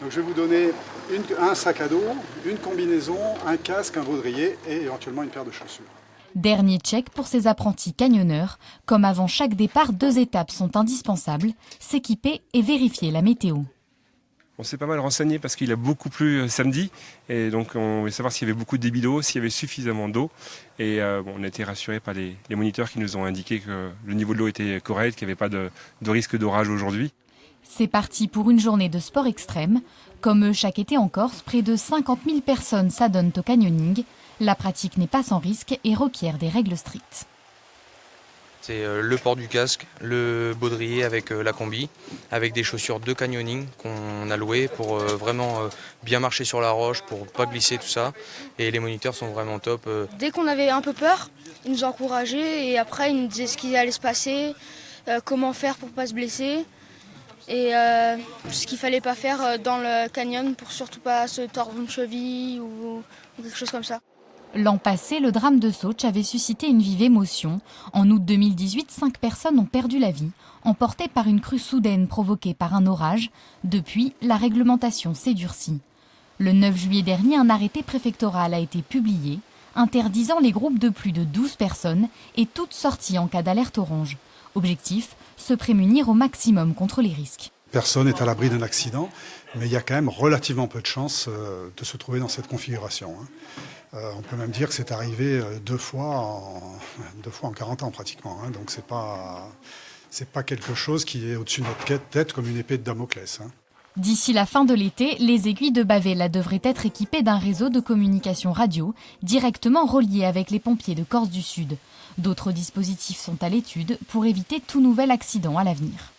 Donc je vais vous donner un sac à dos, une combinaison, un casque, un baudrier et éventuellement une paire de chaussures. Dernier check pour ces apprentis camionneurs. Comme avant chaque départ, 2 étapes sont indispensables, s'équiper et vérifier la météo. On s'est pas mal renseigné parce qu'il a beaucoup plu samedi et donc on voulait savoir s'il y avait beaucoup de débit d'eau, s'il y avait suffisamment d'eau et on a été rassurés par les moniteurs qui nous ont indiqué que le niveau de l'eau était correct, qu'il n'y avait pas de risque d'orage aujourd'hui. C'est parti pour une journée de sport extrême. Comme chaque été en Corse, près de 50 000 personnes s'adonnent au canyoning. La pratique n'est pas sans risque et requiert des règles strictes. C'est le port du casque, le baudrier avec la combi, avec des chaussures de canyoning qu'on a louées pour vraiment bien marcher sur la roche, pour pas glisser tout ça. Et les moniteurs sont vraiment top. Dès qu'on avait un peu peur, ils nous encourageaient et après ils nous disaient ce qui allait se passer, comment faire pour pas se blesser et ce qu'il fallait pas faire dans le canyon pour surtout pas se tordre une cheville ou quelque chose comme ça. L'an passé, le drame de Sochi avait suscité une vive émotion. En août 2018, 5 personnes ont perdu la vie, emportées par une crue soudaine provoquée par un orage. Depuis, la réglementation s'est durcie. Le 9 juillet dernier, un arrêté préfectoral a été publié, interdisant les groupes de plus de 12 personnes et toute sortie en cas d'alerte orange. Objectif, se prémunir au maximum contre les risques. Personne n'est à l'abri d'un accident, mais il y a quand même relativement peu de chances de se trouver dans cette configuration. On peut même dire que c'est arrivé deux fois en 40 ans pratiquement. Donc c'est pas quelque chose qui est au-dessus de notre tête comme une épée de Damoclès. D'ici la fin de l'été, les aiguilles de Bavella devraient être équipées d'un réseau de communication radio directement relié avec les pompiers de Corse du Sud. D'autres dispositifs sont à l'étude pour éviter tout nouvel accident à l'avenir.